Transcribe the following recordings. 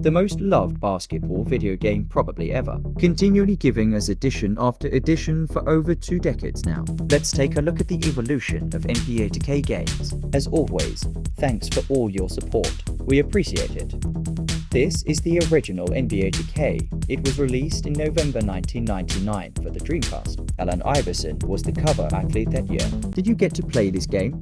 the most loved basketball video game probably ever, continually giving us edition after edition for over 2 decades now. Let's take a look at the evolution of NBA 2K games. As always, thanks for all your support. We appreciate it. This is the original NBA 2K. It was released in November 1999 for the Dreamcast. Allen Iverson was the cover athlete that year. Did you get to play this game?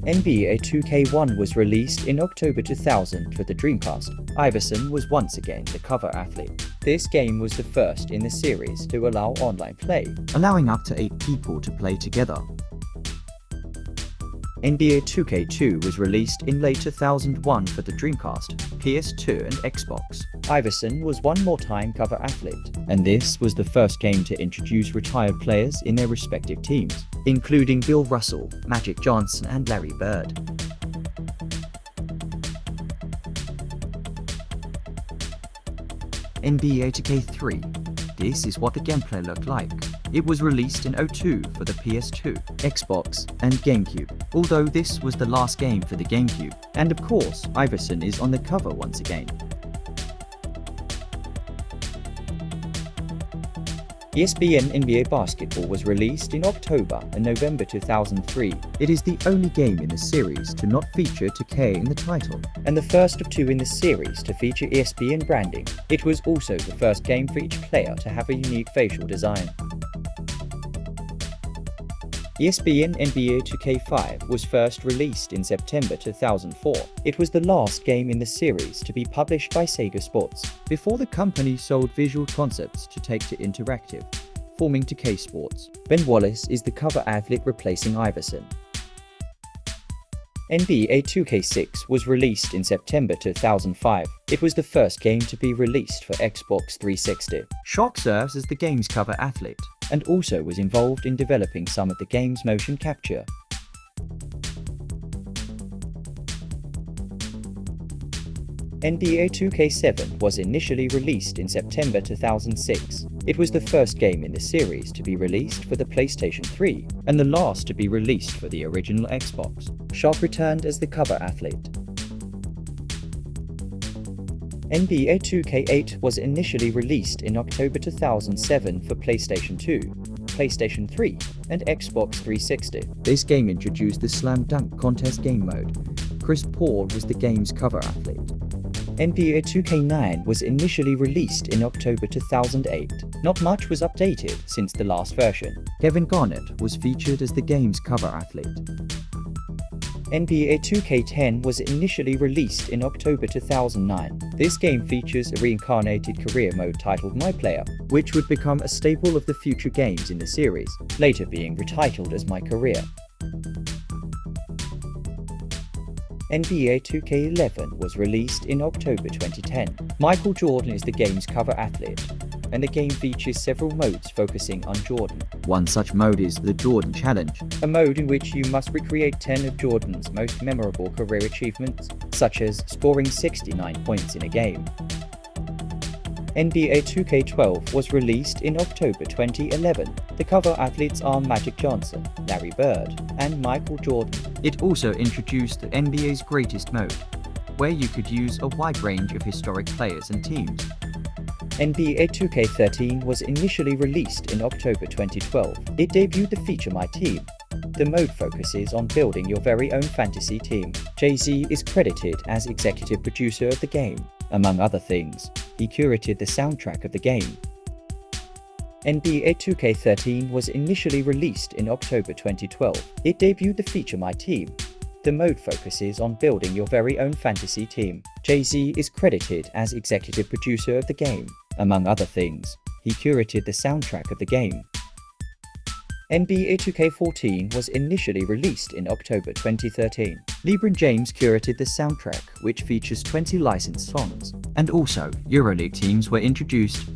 NBA 2K1 was released in October 2000 for the Dreamcast. Iverson was once again the cover athlete. This game was the first in the series to allow online play, allowing up to 8 people to play together. NBA 2K2 was released in late 2001 for the Dreamcast, PS2 and Xbox. Iverson was one more time cover athlete, and this was the first game to introduce retired players in their respective teams, including Bill Russell, Magic Johnson and Larry Bird. NBA 2K3. This is what the gameplay looked like. It was released in 2002 for the PS2, Xbox, and GameCube, although this was the last game for the GameCube. And of course, Iverson is on the cover once again. ESPN NBA Basketball was released in October and November 2003. It is the only game in the series to not feature 2K in the title, and the first of 2 in the series to feature ESPN branding. It was also the first game for each player to have a unique facial design. ESPN NBA 2K5 was first released in September 2004. It was the last game in the series to be published by Sega Sports, before the company sold Visual Concepts to Take-Two Interactive, forming 2K Sports. Ben Wallace is the cover athlete replacing Iverson. NBA 2K6 was released in September 2005. It was the first game to be released for Xbox 360. Shaq serves as the game's cover athlete, and also was involved in developing some of the game's motion capture. NBA 2K7 was initially released in September 2006. It was the first game in the series to be released for the PlayStation 3, and the last to be released for the original Xbox. Shaq returned as the cover athlete. NBA 2K8 was initially released in October 2007 for PlayStation 2, PlayStation 3, and Xbox 360. This game introduced the Slam Dunk Contest game mode. Chris Paul was the game's cover athlete. NBA 2K9 was initially released in October 2008. Not much was updated since the last version. Kevin Garnett was featured as the game's cover athlete. NBA 2K10 was initially released in October 2009. This game features a reincarnated career mode titled My Player, which would become a staple of the future games in the series, later being retitled as My Career. NBA 2K11 was released in October 2010. Michael Jordan is the game's cover athlete, and the game features several modes focusing on Jordan. One such mode is the Jordan Challenge, a mode in which you must recreate 10 of Jordan's most memorable career achievements, such as scoring 69 points in a game. NBA 2K12 was released in October 2011. The cover athletes are Magic Johnson, Larry Bird, and Michael Jordan. It also introduced the NBA's Greatest mode, where you could use a wide range of historic players and teams. NBA 2K13 was initially released in October 2012. It debuted the feature My Team. The mode focuses on building your very own fantasy team. Jay-Z is credited as executive producer of the game. Among other things, he curated the soundtrack of the game. NBA 2K13 was initially released in October 2012. It debuted the feature My Team. The mode focuses on building your very own fantasy team. Jay-Z is credited as executive producer of the game. Among other things, he curated the soundtrack of the game. NBA 2K14 was initially released in October 2013. LeBron James curated the soundtrack, which features 20 licensed songs. And also, EuroLeague teams were introduced.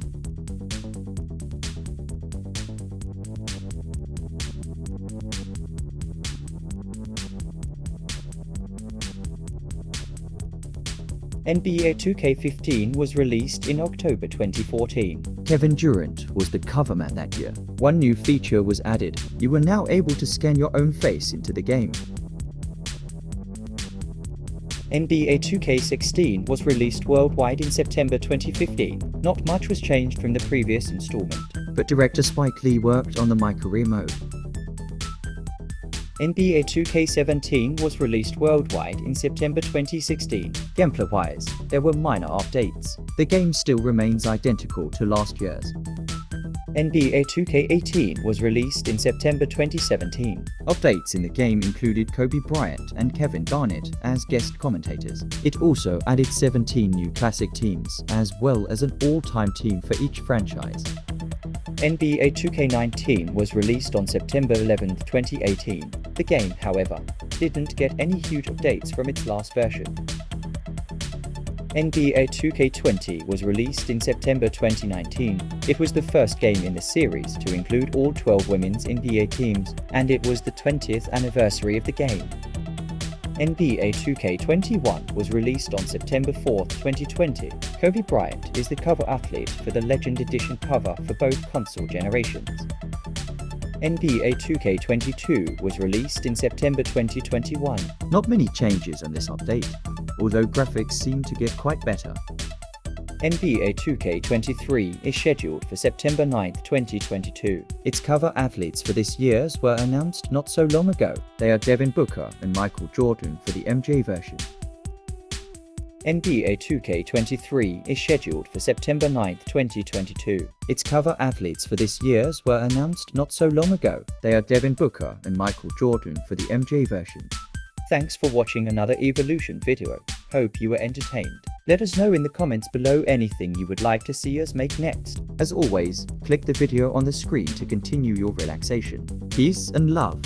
NBA 2K15 was released in October 2014. Kevin Durant was the coverman that year. One new feature was added. You were now able to scan your own face into the game. NBA 2K16 was released worldwide in September 2015. Not much was changed from the previous installment, but director Spike Lee worked on the My Career mode. NBA 2K17 was released worldwide in September 2016. Gameplay-wise, there were minor updates. The game still remains identical to last year's. NBA 2K18 was released in September 2017. Updates in the game included Kobe Bryant and Kevin Garnett as guest commentators. It also added 17 new classic teams, as well as an all-time team for each franchise. NBA 2K19 was released on September 11, 2018. The game, however, didn't get any huge updates from its last version. NBA 2K20 was released in September 2019. It was the first game in the series to include all 12 women's NBA teams, and it was the 20th anniversary of the game. NBA 2K21 was released on September 4, 2020. Kobe Bryant is the cover athlete for the Legend Edition cover for both console generations. NBA 2K22 was released in September 2021. Not many changes on this update, although graphics seem to get quite better. NBA 2K23 is scheduled for September 9, 2022. Its cover athletes for this year's were announced not so long ago. They are Devin Booker and Michael Jordan for the MJ version. NBA 2K23 is scheduled for September 9, 2022. Its cover athletes for this year's were announced not so long ago. They are Devin Booker and Michael Jordan for the MJ version. Thanks for watching another Evolution video. Hope you were entertained. Let us know in the comments below anything you would like to see us make next. As always, click the video on the screen to continue your relaxation. Peace and love.